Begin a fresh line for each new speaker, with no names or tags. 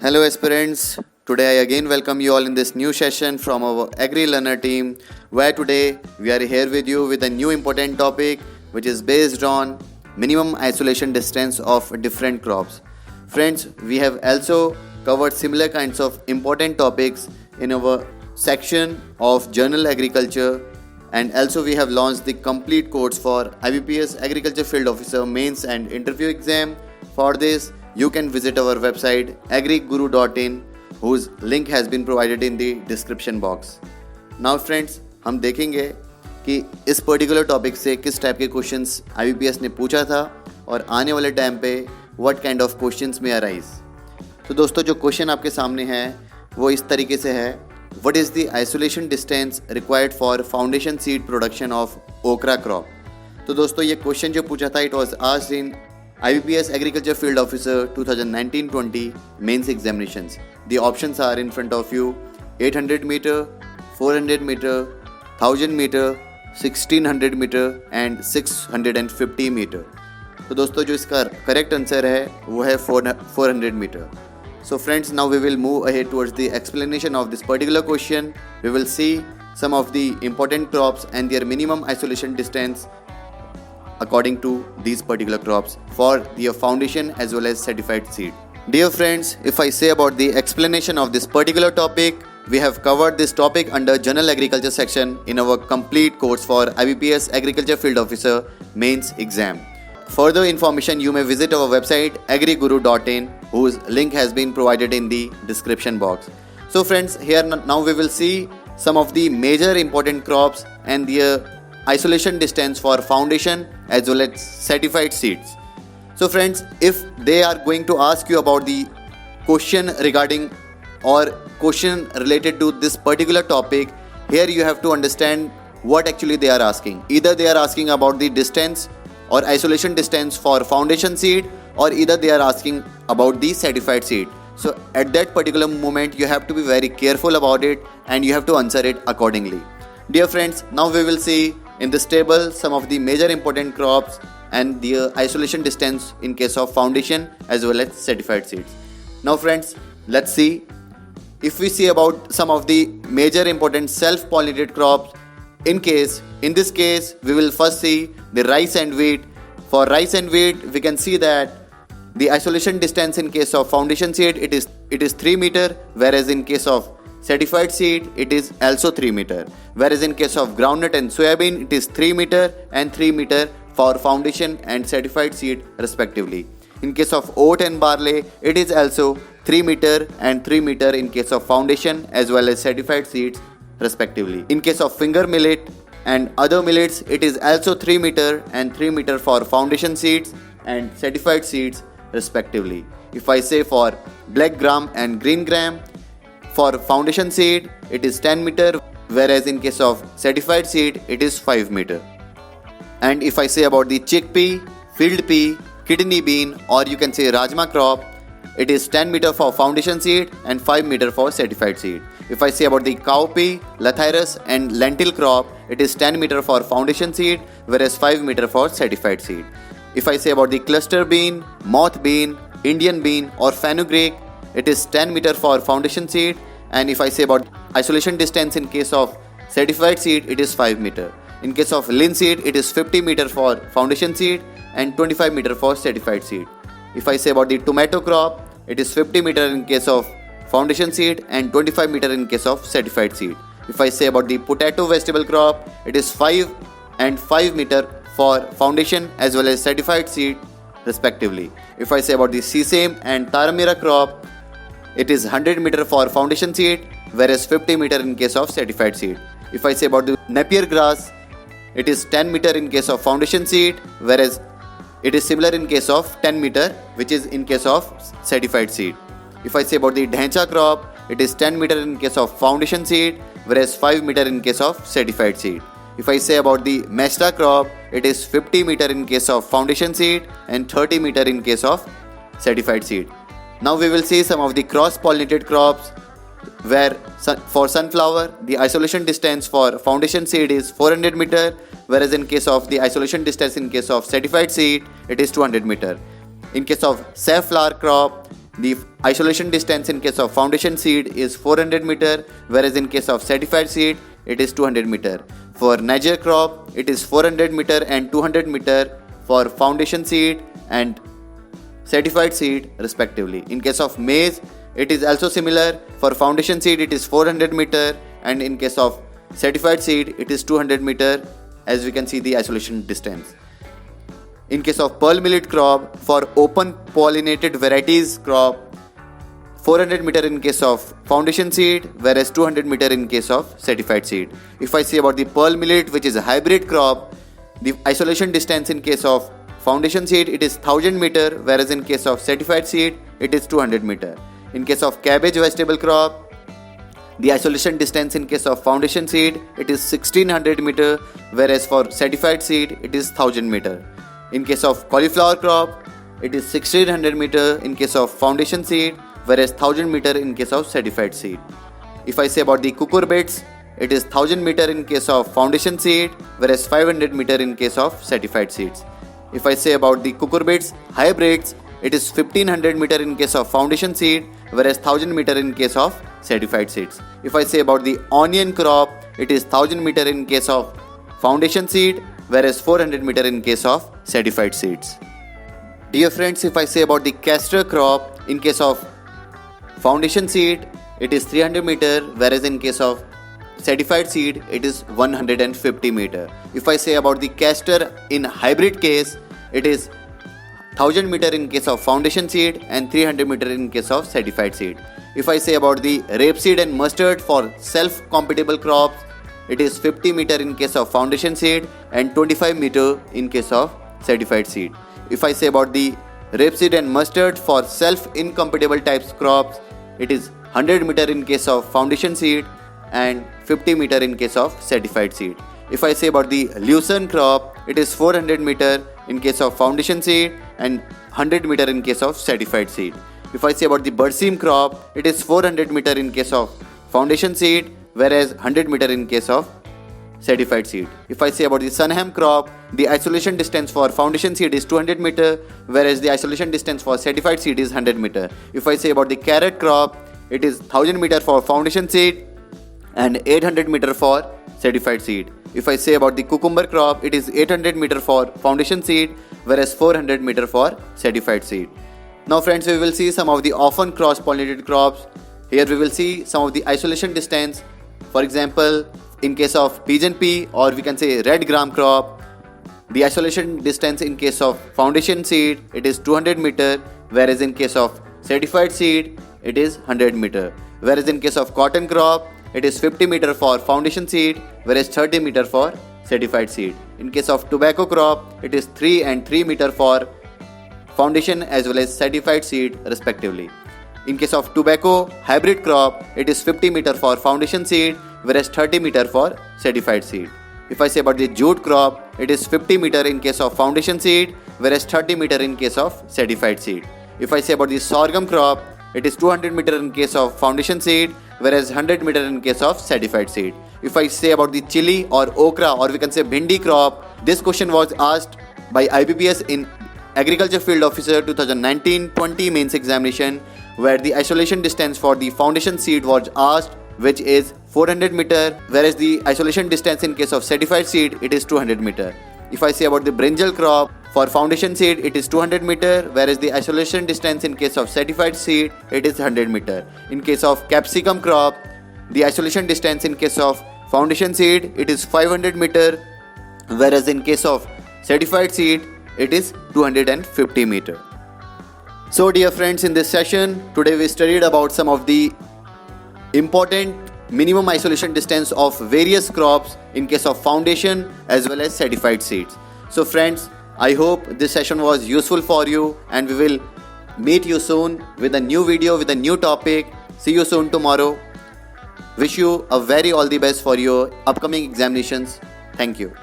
Hello aspirants, today I again welcome you all in this new session from our Agri Learner team where today we are here with you with a new important topic which is based on minimum isolation distance of different crops. Friends, we have also covered similar kinds of important topics in our section of General Agriculture, and also we have launched the complete course for IBPS Agriculture Field Officer mains and interview exam. For this, you can visit our website agriguru.in, whose link has been provided in the description box. Now friends, हम देखेंगे कि इस particular topic से किस type के questions IBPS ने पूछा था और आने वाले टाइम पे व्हाट काइंड ऑफ क्वेश्चंस में अराइज। तो दोस्तों, जो क्वेश्चन आपके सामने है वो इस तरीके से है, what is the isolation distance required for foundation seed production of ओकरा क्रॉप। तो दोस्तों, ये क्वेश्चन जो पूछा था it was asked in IBPS Agriculture Field Officer 2019-20 mains examinations. The options are in front of you: 800 meter, 400 meter, 1000 meter, 1600 meter and 650 meter. तो दोस्तों, जो इसका करेक्ट आंसर है वो है 400 metre. So friends, now we will move ahead towards the explanation of this particular question. We will see some of the important crops and their minimum isolation distance according to these particular crops for their foundation as well as certified seed. Dear friends, if I say about the explanation of this particular topic, we have covered this topic under General Agriculture section in our complete course for IBPS Agriculture Field Officer mains exam. Further information you may visit our website agriguru.in, whose link has been provided in the description box. So friends, here now we will see some of the major important crops and their isolation distance for foundation as well as certified seeds. So friends, if they are going to ask you about the question regarding or question related to this particular topic, here you have to understand what actually they are asking. Either they are asking about the distance or isolation distance for foundation seed, or either they are asking about the certified seed. So at that particular moment you have to be very careful about it and you have to answer it accordingly. Dear friends, now we will see in this table some of the major important crops and their isolation distance in case of foundation as well as certified seeds. Now friends, let's see. If we see about some of the major important self-pollinated crops, in this case we will first see the rice and wheat. For rice and wheat, we can see that the isolation distance in case of foundation seed it is 3 meter, whereas in case of certified seed it is also 3 meter, whereas in case of groundnut and soybean it is 3 meter and 3 meter for foundation and certified seed respectively. In case of oat and barley it is also 3 meter and 3 meter in case of foundation as well as certified seeds respectively. In case of finger millet and other millets it is also 3 meter and 3 meter for foundation seeds and certified seeds respectively. If I say for black gram and green gram, for foundation seed it is 10 meter, whereas in case of certified seed it is 5 meter. And if I say about the chickpea, field pea, kidney bean or you can say rajma crop, it is 10 meter for foundation seed and 5 meter for certified seed. If I say about the cowpea, lathyrus and lentil crop, it is 10 meter for foundation seed whereas 5 meter for certified seed. If I say about the cluster bean, moth bean, Indian bean or fenugreek, it is 10 meter for foundation seed. And if I say about isolation distance in case of certified seed it is 5 meter. In case of linseed it is 50 meter for foundation seed and 25 meter for certified seed. If I say about the tomato crop, it is 50 meter in case of foundation seed and 25 meter in case of certified seed. If I say about the potato vegetable crop, it is 5 and 5 meter for foundation as well as certified seed respectively. If I say about the sesame and taramira crop, it is 100 meter for foundation seed whereas 50 meter in case of certified seed. If I say about the Napier grass, it is 10 meter in case of foundation seed whereas it is similar in case of 10 meter which is in case of certified seed. If I say about the Dhencha crop, it is 10 meter in case of foundation seed whereas 5 meter in case of certified seed. If I say about the Mesta crop, it is 50 meter in case of foundation seed and 30 meter in case of certified seed. Now we will see some of the cross-pollinated crops where for sunflower the isolation distance for foundation seed is 400 meter, whereas in case of the isolation distance in case of certified seed it is 200 meter. In case of safflower crop, the isolation distance in case of foundation seed is 400 meter, whereas in case of certified seed it is 200 meter. For Niger crop it is 400 meter and 200 meter for foundation seed and certified seed respectively. In case of maize it is also similar. For foundation seed it is 400 meter and in case of certified seed it is 200 meter, as we can see the isolation distance. In case of pearl millet crop, for open pollinated varieties crop, 400 meter in case of foundation seed, whereas 200 meter in case of certified seed. If I say about the pearl millet, which is a hybrid crop, the isolation distance in case of foundation seed it is 1000 meter, whereas in case of certified seed it is 200 meter. In case of cabbage vegetable crop, the isolation distance in case of foundation seed it is 1600 meter, whereas for certified seed it is 1000 meter. In case of cauliflower crop it is 1600 meter in case of foundation seed, whereas 1000 meter in case of certified seed. If I say about the cucurbits, it is 1000 meter in case of foundation seed, whereas 500 meter in case of certified seeds. If I say about the cucurbits hybrids, it is 1500 meter in case of foundation seed, whereas 1000 meter in case of certified seeds. If I say about the onion crop, it is 1000 meter in case of foundation seed, whereas 400 meter in case of certified seeds. Dear friends, if I say about the castor crop, in case of foundation seed it is 300 meter, whereas in case of certified seed it is 150 meter. If I say about the castor in hybrid case, it is 1000 meter in case of foundation seed and 300 meter in case of certified seed. If I say about the rapeseed and mustard for self-compatible crops, it is 50 meter in case of foundation seed and 25 meter in case of certified seed. If I say about the rapeseed and mustard for self-incompatible types crops, it is 100 meter in case of foundation seed and 50 meter in case of certified seed. If I say about the lucerne crop, it is 400 meter in case of foundation seed and 100 meter in case of certified seed. If I say about the berseem crop, it is 400 meter in case of foundation seed, whereas 100 meter in case of certified seed. If I say about the sunham crop, the isolation distance for foundation seed is 200 meter, whereas the isolation distance for certified seed is 100 meter. If I say about the carrot crop, it is 1000 meter for foundation seed and 800 meter for certified seed. If I say about the cucumber crop, it is 800 meter for foundation seed, whereas 400 meter for certified seed. Now friends, we will see some of the often cross-pollinated crops. Here we will see some of the isolation distance. For example, in case of pigeon pea, or we can say red gram crop, the isolation distance in case of foundation seed it is 200 meter, whereas in case of certified seed it is 100 meter. Whereas in case of cotton crop it is 50 meter for foundation seed, whereas 30 meter for certified seed. In case of tobacco crop it is 3 and 3 meter for foundation as well as certified seed respectively. In case of tobacco hybrid crop, it is 50 meter for foundation seed, whereas 30 meter for certified seed. If I say about the jute crop, it is 50 meter in case of foundation seed, whereas 30 meter in case of certified seed. If I say about the sorghum crop, it is 200 meter in case of foundation seed, whereas 100 meter in case of certified seed. If I say about the chili or okra, or we can say bhindi crop, this question was asked by IBPS in Agriculture Field Officer 2019-20 mains examination, where the isolation distance for the foundation seed was asked, which is 400 meter, whereas the isolation distance in case of certified seed it is 200 meter. If I say about the brinjal crop, for foundation seed it is 200 meter, whereas the isolation distance in case of certified seed it is 100 meter. In case of capsicum crop, the isolation distance in case of foundation seed it is 500 meter, whereas in case of certified seed it is 250 meter. So dear friends, in this session today we studied about some of the important minimum isolation distance of various crops in case of foundation as well as certified seeds. So friends, I hope this session was useful for you, and we will meet you soon with a new video with a new topic. See you soon tomorrow. Wish you a very all the best for your upcoming examinations. Thank you.